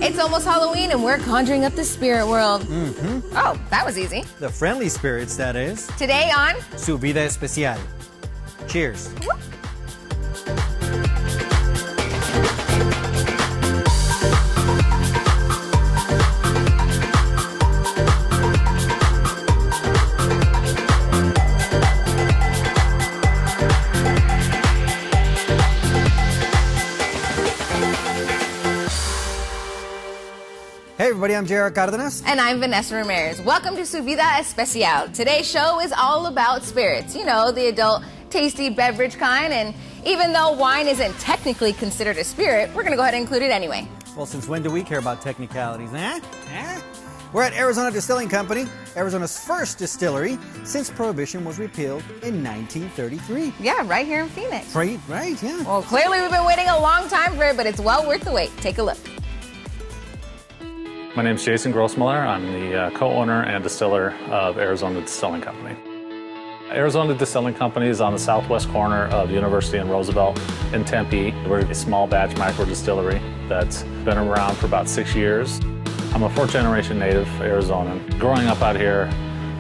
It's almost Halloween and we're conjuring up the spirit world. Oh, that was easy. The friendly spirits, that is. Today on Su vida especial. Cheers. Hey everybody, I'm J.R. Cardenas. And I'm Vanessa Ramirez. Welcome to Su Vida Especial. Today's show is all about spirits. You know, the adult, tasty beverage kind. And even though wine isn't technically considered a spirit, we're going to go ahead and include it anyway. Well, since when do we care about technicalities, We're at Arizona Distilling Company, Arizona's first distillery since Prohibition was repealed in 1933. Yeah, right here in Phoenix. Right, yeah. Well, clearly we've been waiting a long time for it, but it's well worth the wait. Take a look. My name is Jason Grossmiller. I'm the co-owner and distiller of Arizona Distilling Company. Arizona Distilling Company is on the southwest corner of University and Roosevelt in Tempe. We're a small batch micro distillery that's been around for about 6 years. I'm a fourth-generation native Arizonan. Growing up out here,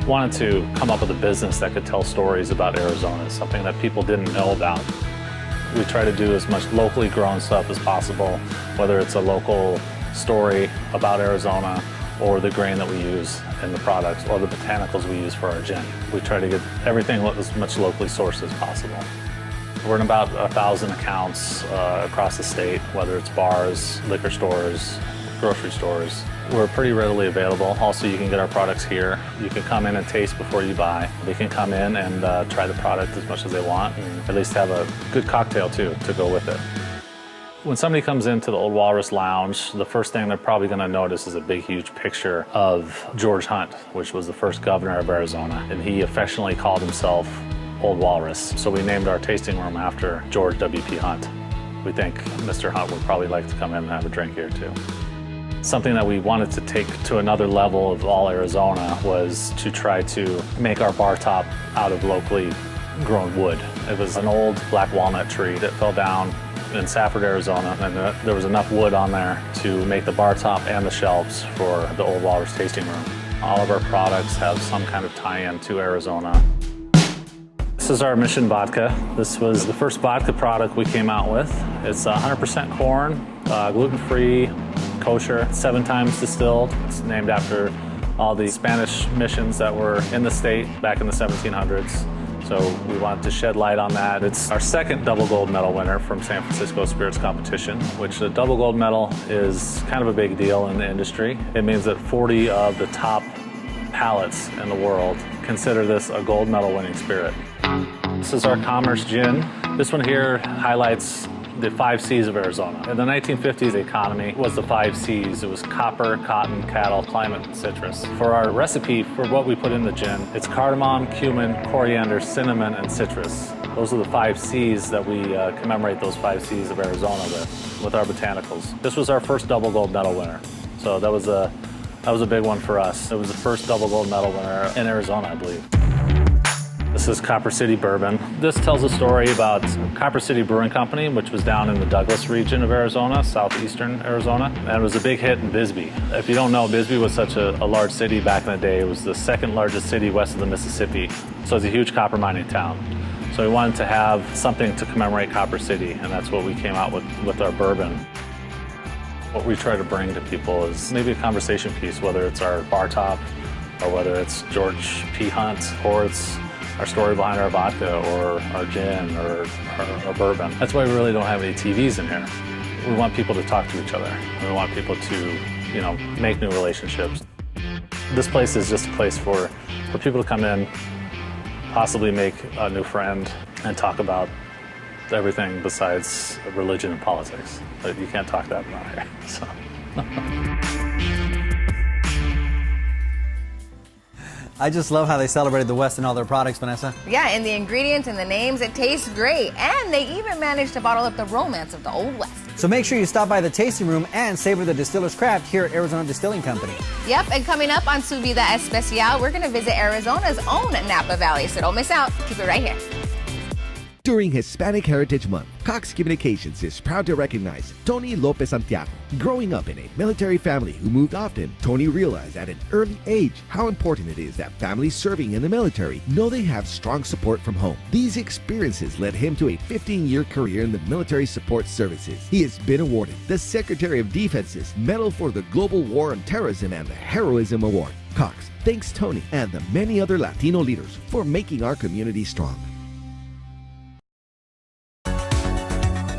wanted to come up with a business that could tell stories about Arizona, something that people didn't know about. We try to do as much locally grown stuff as possible, whether it's a local story about Arizona or the grain that we use in the products or the botanicals we use for our gin. We try to get everything as much locally sourced as possible. We're in about 1,000 accounts across the state, whether it's bars, liquor stores, grocery stores. We're pretty readily available. Also, you can get our products here. You can come in and taste before you buy. They can come in and try the product as much as they want and at least have a good cocktail too to go with it. When somebody comes into the Old Walrus Lounge, the first thing they're probably going to notice is a big, huge picture of George Hunt, which was the first governor of Arizona, and he affectionately called himself Old Walrus. So we named our tasting room after George W.P. Hunt. We think Mr. Hunt would probably like to come in and have a drink here too. Something that we wanted to take to another level of all Arizona was to try to make our bar top out of locally grown wood. It was an old black walnut tree that fell down in Safford, Arizona, and there was enough wood on there to make the bar top and the shelves for the Old Walrus tasting room. All of our products have some kind of tie-in to Arizona. This is our Mission Vodka. This was the first vodka product we came out with. It's 100% corn, gluten-free, kosher, 7 times distilled. It's named after all the Spanish missions that were in the state back in the 1700s. So we wanted to shed light on that. It's our second double gold medal winner from San Francisco Spirits Competition, which the double gold medal is kind of a big deal in the industry. It means that 40 of the top palates in the world consider this a gold medal winning spirit. This is our Commerce Gin. This one here highlights the 5 C's of Arizona. In the 1950s, the economy was the 5 C's. It was copper, cotton, cattle, climate, and citrus. For our recipe, for what we put in the gin, it's cardamom, cumin, coriander, cinnamon, and citrus. Those are the 5 C's that we commemorate those 5 C's of Arizona with our botanicals. This was our first double gold medal winner. So that was a big one for us. It was the first double gold medal winner in Arizona, I believe. This is Copper City Bourbon. This tells a story about Copper City Brewing Company, which was down in the Douglas region of Arizona, southeastern Arizona, and it was a big hit in Bisbee. If you don't know, Bisbee was such a large city back in the day. It was the second largest city west of the Mississippi, so it's a huge copper mining town. So we wanted to have something to commemorate Copper City, and that's what we came out with our bourbon. What we try to bring to people is maybe a conversation piece, whether it's our bar top, or whether it's George P. Hunt, or it's our story behind our vodka or our gin or our bourbon. That's why we really don't have any TVs in here. We want people to talk to each other. We want people to, make new relationships. This place is just a place for people to come in, possibly make a new friend, and talk about everything besides religion and politics. But you can't talk that around here. So. I just love how they celebrated the West in all their products, Vanessa. Yeah, and the ingredients and the names, it tastes great. And they even managed to bottle up the romance of the Old West. So make sure you stop by the tasting room and savor the distiller's craft here at Arizona Distilling Company. Yep, and coming up on Su Vida Especial, we're going to visit Arizona's own Napa Valley, so don't miss out. Keep it right here. During Hispanic Heritage Month, Cox Communications is proud to recognize Tony Lopez Santiago. Growing up in a military family who moved often, Tony realized at an early age how important it is that families serving in the military know they have strong support from home. These experiences led him to a 15-year career in the military support services. He has been awarded the Secretary of Defense's Medal for the Global War on Terrorism and the Heroism Award. Cox thanks Tony and the many other Latino leaders for making our community strong.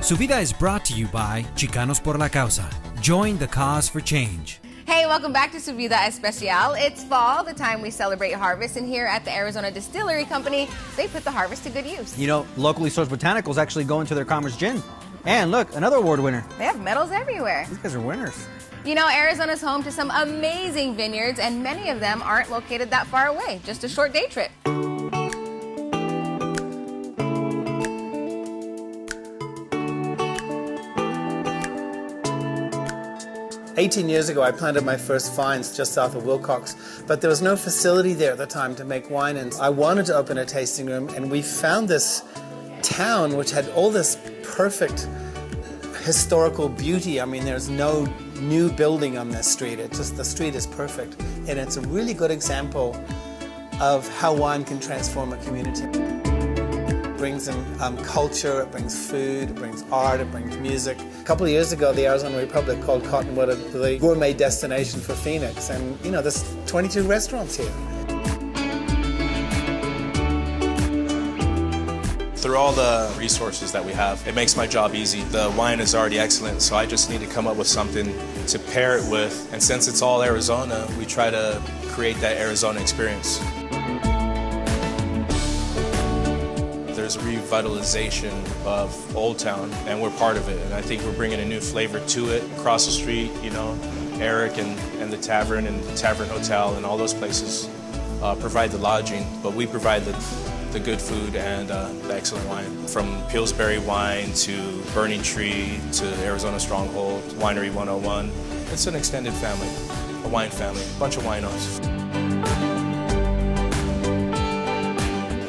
Su Vida is brought to you by Chicanos por la Causa. Join the cause for change. Hey, welcome back to Su Vida Especial. It's fall, the time we celebrate harvest, and here at the Arizona Distillery Company, they put the harvest to good use. You know, locally sourced botanicals actually go into their Commerce Gin. And look, another award winner. They have medals everywhere. These guys are winners. You know, Arizona's home to some amazing vineyards, and many of them aren't located that far away, just a short day trip. 18 years ago, I planted my first vines just south of Wilcox, but there was no facility there at the time to make wine, and I wanted to open a tasting room, and we found this town which had all this perfect historical beauty. I mean, there's no new building on this street. It's just, the street is perfect, and it's a really good example of how wine can transform a community. It brings in culture, it brings food, it brings art, it brings music. A couple of years ago, the Arizona Republic called Cottonwood the gourmet destination for Phoenix, and you know, there's 22 restaurants here. Through all the resources that we have, it makes my job easy. The wine is already excellent, so I just need to come up with something to pair it with. And since it's all Arizona, we try to create that Arizona experience. There's a revitalization of Old Town, and we're part of it. And I think we're bringing a new flavor to it. Across the street, you know, Eric and the Tavern and the Tavern Hotel and all those places provide the lodging, but we provide the good food and the excellent wine. From Pillsbury wine to Burning Tree to Arizona Stronghold, Winery 101. It's an extended family, a wine family, a bunch of winos.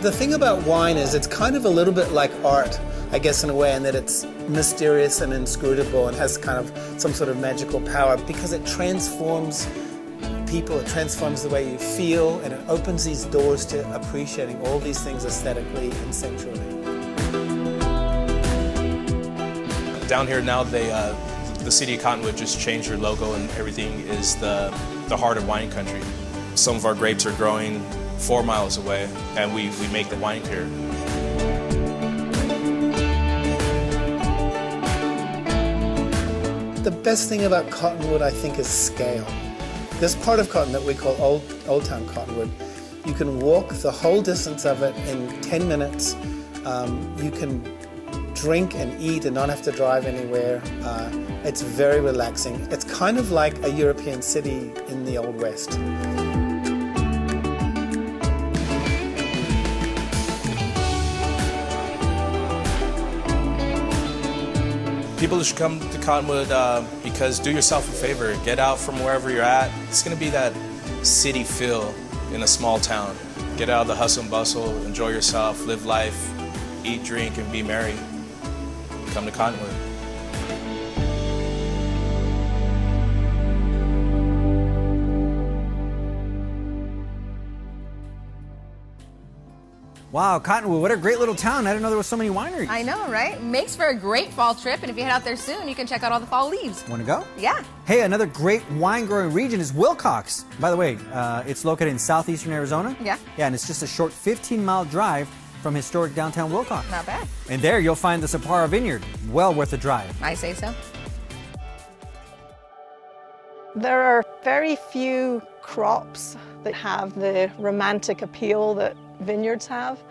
The thing about wine is it's kind of a little bit like art, I guess, in a way, in that it's mysterious and inscrutable and has kind of some sort of magical power because it transforms people, it transforms the way you feel, and it opens these doors to appreciating all these things aesthetically and sensually. Down here now, the city of Cottonwood just changed their logo, and everything is the heart of wine country. Some of our grapes are growing 4 miles away, and we make the wine here. The best thing about Cottonwood, I think, is scale. This part of Cotton that we call Old Town Cottonwood, you can walk the whole distance of it in 10 minutes. You can drink and eat and not have to drive anywhere. It's very relaxing. It's kind of like a European city in the Old West. People should come to Cottonwood because do yourself a favor, get out from wherever you're at. It's going to be that city feel in a small town. Get out of the hustle and bustle, enjoy yourself, live life, eat, drink, and be merry. Come to Cottonwood. Wow, Cottonwood, what a great little town. I didn't know there were so many wineries. I know, right? Makes for a great fall trip, and if you head out there soon, you can check out all the fall leaves. Want to go? Yeah. Hey, another great wine-growing region is Wilcox. By the way, it's located in southeastern Arizona. Yeah. Yeah, and it's just a short 15-mile drive from historic downtown Wilcox. Not bad. And there you'll find the Sappara Vineyard. Well worth the drive. I say so. There are very few crops that have the romantic appeal that vineyards have.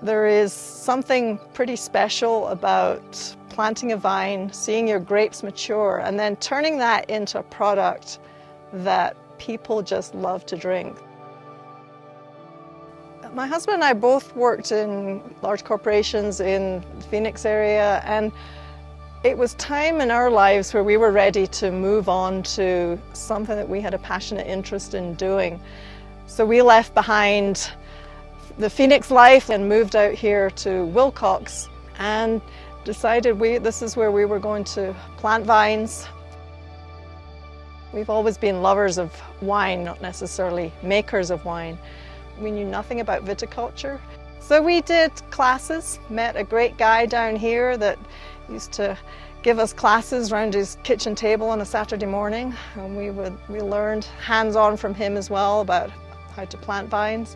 There is something pretty special about planting a vine, seeing your grapes mature, and then turning that into a product that people just love to drink. My husband and I both worked in large corporations in the Phoenix area, and it was time in our lives where we were ready to move on to something that we had a passionate interest in doing. So we left behind the Phoenix life and moved out here to Wilcox and decided this is where we were going to plant vines. We've always been lovers of wine, not necessarily makers of wine. We knew nothing about viticulture. So we did classes, met a great guy down here that used to give us classes around his kitchen table on a Saturday morning. And we learned hands-on from him as well about how to plant vines.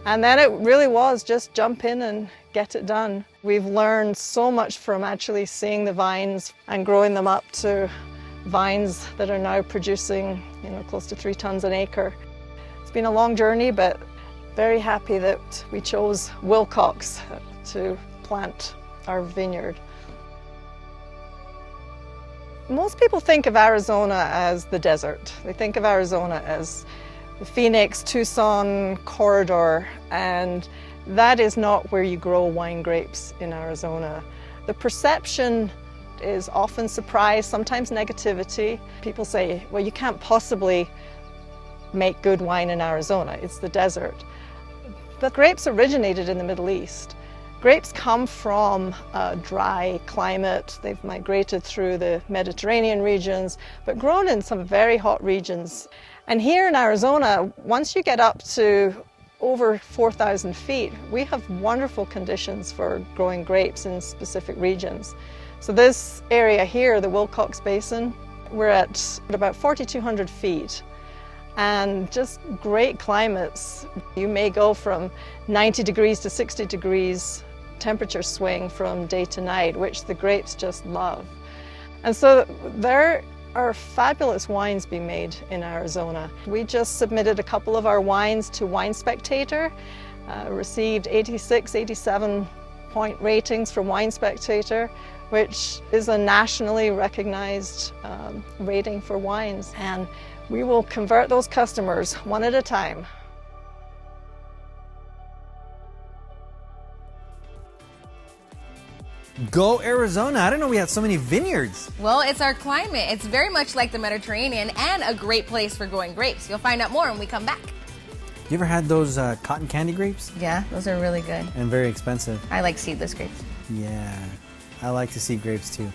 And then it really was just jump in and get it done. We've learned so much from actually seeing the vines and growing them up to vines that are now producing, close to 3 tons an acre. It's been a long journey, but very happy that we chose Wilcox to plant our vineyard. Most people think of Arizona as the desert. They think of Arizona as the Phoenix, Tucson corridor, and that is not where you grow wine grapes in Arizona. The perception is often surprise, sometimes negativity. People say, well, you can't possibly make good wine in Arizona, it's the desert. The grapes originated in the Middle East. Grapes come from a dry climate. They've migrated through the Mediterranean regions, but grown in some very hot regions. And here in Arizona, once you get up to over 4,000 feet, we have wonderful conditions for growing grapes in specific regions. So this area here, the Wilcox Basin, we're at about 4,200 feet. And just great climates. You may go from 90 degrees to 60 degrees temperature swing from day to night, which the grapes just love. And so there are fabulous wines being made in Arizona. We just submitted a couple of our wines to Wine Spectator, received 86, 87 point ratings from Wine Spectator, which is a nationally recognized rating for wines. And we will convert those customers one at a time. Go Arizona. I didn't know we had so many vineyards. Well, it's our climate. It's very much like the Mediterranean and a great place for growing grapes. You'll find out more when we come back. You ever had those cotton candy grapes? Yeah, those are really good. And very expensive. I like seedless grapes. Yeah, I like to see grapes too.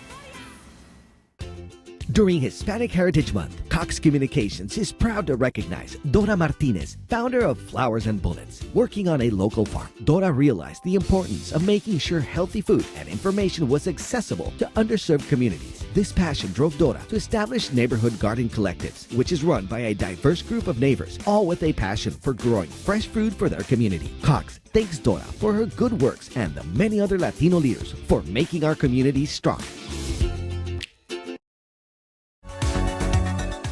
During Hispanic Heritage Month, Cox Communications is proud to recognize Dora Martinez, founder of Flowers and Bullets. Working on a local farm, Dora realized the importance of making sure healthy food and information was accessible to underserved communities. This passion drove Dora to establish Neighborhood Garden Collectives, which is run by a diverse group of neighbors, all with a passion for growing fresh food for their community. Cox thanks Dora for her good works and the many other Latino leaders for making our communities strong.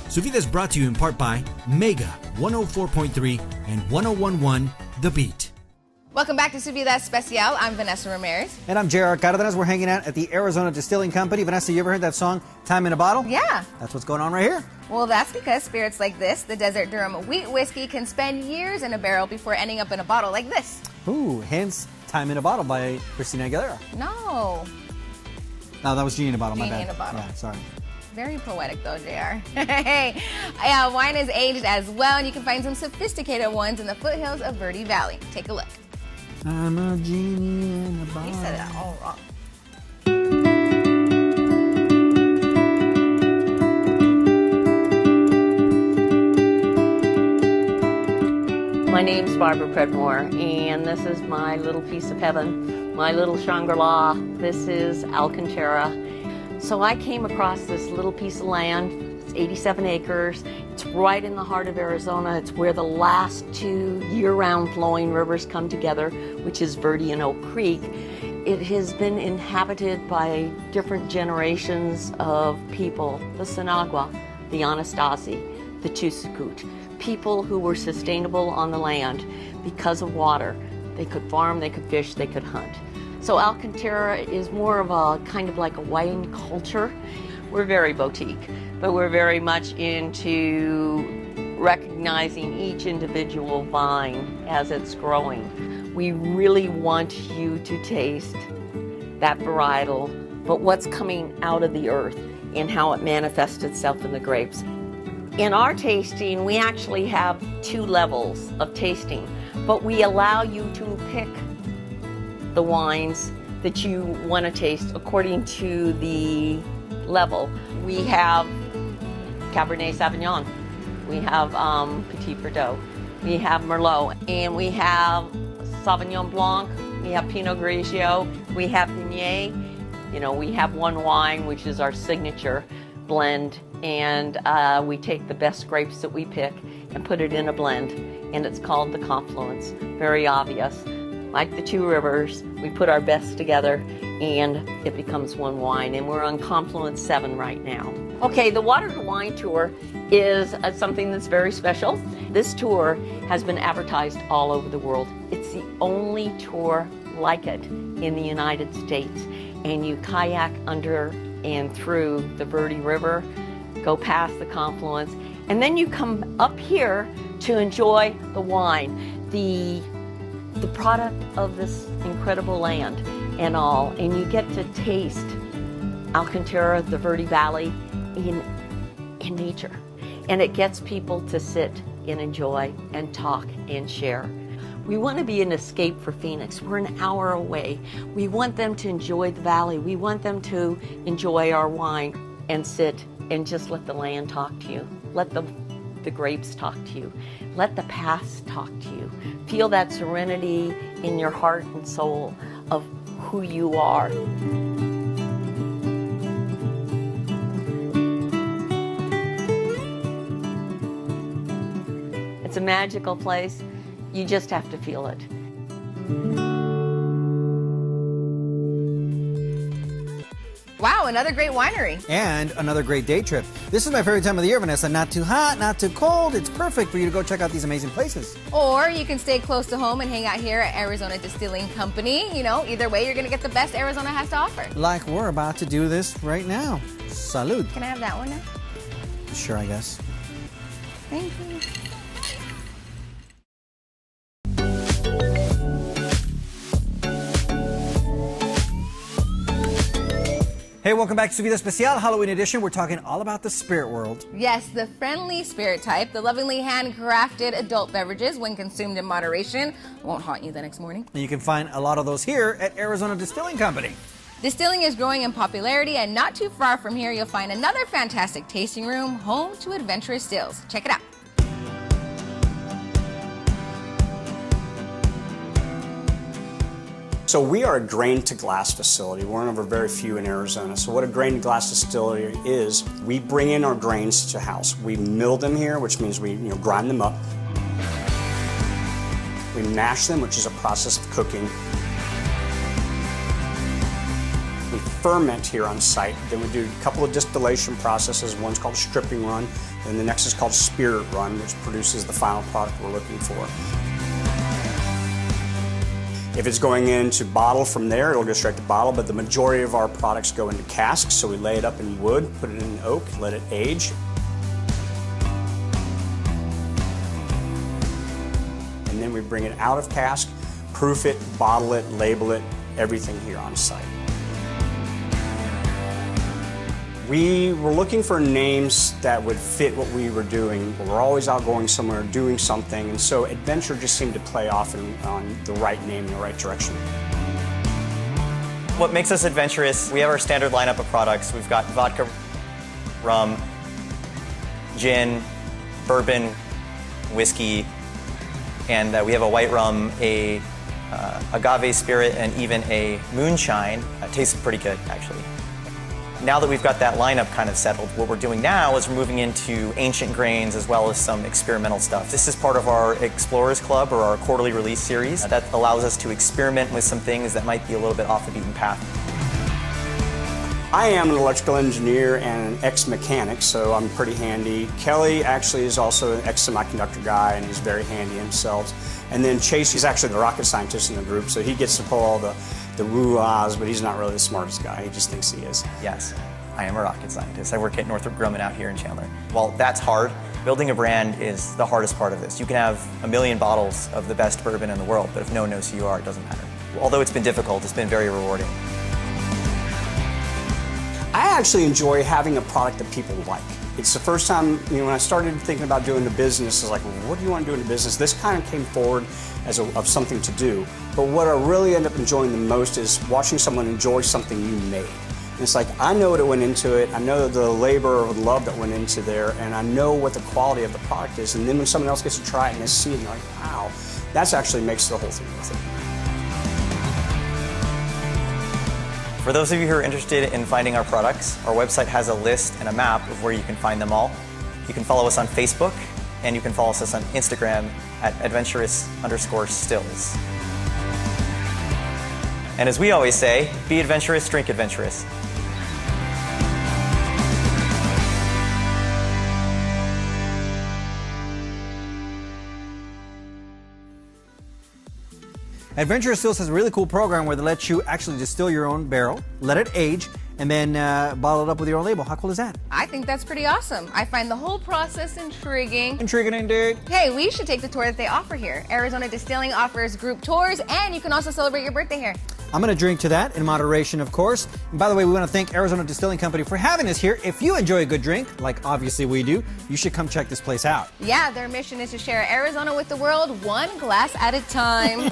Su Vida is brought to you in part by Mega 104.3 and 101.1 The Beet. Welcome back to Su Vida Especial. I'm Vanessa Ramirez. And I'm J.R. Cardenas. We're hanging out at the Arizona Distilling Company. Vanessa, you ever heard that song, Time in a Bottle? Yeah. That's what's going on right here. Well, that's because spirits like this, the Desert Durham wheat whiskey, can spend years in a barrel before ending up in a bottle like this. Ooh, hence Time in a Bottle by Christina Aguilera. No. No, that was Genie in a Bottle, my bad. Genie in a Bottle. Yeah, sorry. Very poetic though, JR. Hey, wine is aged as well, and you can find some sophisticated ones in the foothills of Verde Valley. Take a look. I'm a genie in a bottle. You said that all wrong. My name's Barbara Predmore, and this is my little piece of heaven, my little Shangri-La. This is Alcantara. So I came across this little piece of land. It's 87 acres. It's right in the heart of Arizona. It's where the last 2 year-round flowing rivers come together, which is Verde and Oak Creek. It has been inhabited by different generations of people, the Sinagua, the Anastasi, the Chusukut, people who were sustainable on the land because of water. They could farm, they could fish, they could hunt. So Alcantara is more of a kind of like a wine culture. We're very boutique, but we're very much into recognizing each individual vine as it's growing. We really want you to taste that varietal, but what's coming out of the earth and how it manifests itself in the grapes. In our tasting, we actually have 2 levels of tasting. but we allow you to pick the wines that you want to taste according to the level. We have Cabernet Sauvignon, we have Petit Verdot, we have Merlot, and we have Sauvignon Blanc, we have Pinot Grigio, we have Meunier. You know, we have one wine which is our signature blend, and we take the best grapes that we pick and put it in a blend, and it's called the Confluence. Very obvious. Like the Two Rivers, we put our best together and it becomes one wine, and we're on Confluence 7 right now. Okay, the Water to Wine tour is something that's very special. This tour has been advertised all over the world. It's the only tour like it in the United States, and you kayak under and through the Verde River, go past the Confluence, and then you come up here to enjoy the wine, the product of this incredible land and all, and you get to taste Alcantara, the Verde Valley in nature, and it gets people to sit and enjoy and talk and share. We want to be an escape for Phoenix. We're an hour away. We want them to enjoy the valley. We want them to enjoy our wine and sit and just let the land talk to you. Let the grapes talk to you. Let the past talk to you. Feel that serenity in your heart and soul of who you are. It's a magical place. You just have to feel it. Wow, another great winery. And another great day trip. This is my favorite time of the year, Vanessa. Not too hot, not too cold. It's perfect for you to go check out these amazing places. Or you can stay close to home and hang out here at Arizona Distilling Company. You know, either way, you're going to get the best Arizona has to offer. Like we're about to do this right now. Salud. Can I have that one now? Sure, I guess. Thank you. Hey, welcome back to Su Vida Especial Halloween edition. We're talking all about the spirit world. Yes, the friendly spirit type, the lovingly handcrafted adult beverages, when consumed in moderation, won't haunt you the next morning. And you can find a lot of those here at Arizona Distilling Company. Distilling is growing in popularity, and not too far from here, you'll find another fantastic tasting room, home to adventurous stills. Check it out. So we are a grain-to-glass facility. We're one of our very few in Arizona. So what a grain-to-glass distillery is, we bring in our grains to house. We mill them here, which means we grind them up. We mash them, which is a process of cooking. We ferment here on site. Then we do a couple of distillation processes. One's called a stripping run, and the next is called spirit run, which produces the final product we're looking for. If it's going into bottle from there, it'll go straight to bottle, but the majority of our products go into casks, so we lay it up in wood, put it in oak, let it age. And then we bring it out of cask, proof it, bottle it, label it, everything here on site. We were looking for names that would fit what we were doing. We're always out going somewhere, doing something, and so adventure just seemed to play off on the right name, in the right direction. What makes us adventurous, we have our standard lineup of products. We've got vodka, rum, gin, bourbon, whiskey, and we have a white rum, a agave spirit, and even a moonshine. Tastes pretty good, actually. Now that we've got that lineup kind of settled, what we're doing now is we're moving into ancient grains as well as some experimental stuff. This is part of our Explorers Club, or our quarterly release series. That allows us to experiment with some things that might be a little bit off the beaten path. I am an electrical engineer and an ex-mechanic, so I'm pretty handy. Kelly actually is also an ex-semiconductor guy, and he's very handy himself. And then Chase, he's actually the rocket scientist in the group, so he gets to pull all the woo-ahs, but he's not really the smartest guy. He just thinks he is. Yes, I am a rocket scientist. I work at Northrop Grumman out here in Chandler. While that's hard, building a brand is the hardest part of this. You can have 1 million bottles of the best bourbon in the world, but if no one knows who you are, it doesn't matter. Although it's been difficult, it's been very rewarding. I actually enjoy having a product that people like. It's the first time, when I started thinking about doing the business, I was like, well, what do you want to do in the business? This kind of came forward as of something to do. But what I really end up enjoying the most is watching someone enjoy something you made. And it's like, I know what went into it, I know the labor or love that went into there, and I know what the quality of the product is. And then when someone else gets to try it and they see it, and they're like, wow, that actually makes the whole thing worth it. For those of you who are interested in finding our products, our website has a list and a map of where you can find them all. You can follow us on Facebook, and you can follow us on Instagram at adventurous_stills. And as we always say, be adventurous, drink adventurous. Adventurous Stills has a really cool program where they let you actually distill your own barrel, let it age, and then bottle it up with your own label. How cool is that? I think that's pretty awesome. I find the whole process intriguing. Intriguing indeed. Hey, we should take the tour that they offer here. Arizona Distilling offers group tours, and you can also celebrate your birthday here. I'm going to drink to that in moderation, of course. And by the way, we want to thank Arizona Distilling Company for having us here. If you enjoy a good drink, like obviously we do, you should come check this place out. Yeah, their mission is to share Arizona with the world, one glass at a time.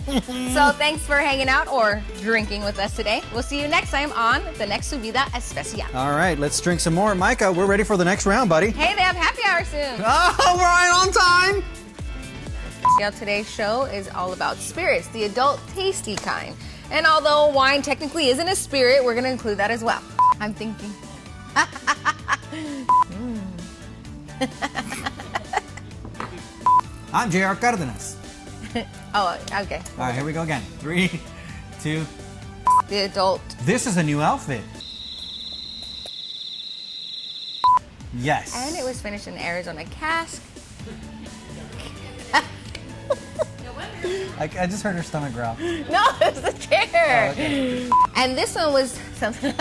So thanks for hanging out or drinking with us today. We'll see you next time on the next Subida Especial. All right, let's drink some more. Micah, we're ready for the next round, buddy. Hey, they have happy hour soon. All right, on time. Yeah, today's show is all about spirits, the adult tasty kind. And although wine technically isn't a spirit, we're going to include that as well. I'm thinking. I'm J.R. Cardenas. Oh, okay. All right, here we go again. 3, 2. The adult. This is a new outfit. Yes. And it was finished in Arizona cask. I just heard her stomach growl. No, it's the chair. Oh, okay. And this one was something.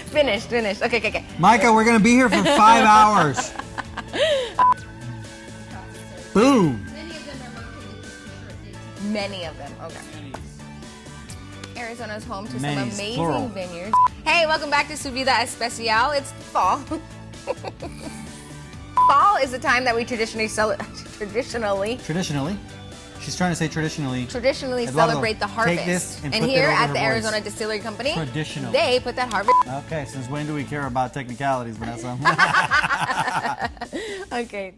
Finished. Okay. Micah, we're going to be here for 5 hours. Boom. Many of them, okay. Arizona's home to some Many's amazing plural. vineyards. Hey, welcome back to Subida Especial. It's fall. Fall is the time that we traditionally She's trying to say traditionally. Traditionally Eduardo, celebrate the harvest. take this and put here that over at her the voice. Arizona Distillery Company, Traditionally. they put that harvest. Okay, since when do we care about technicalities, Vanessa? Okay.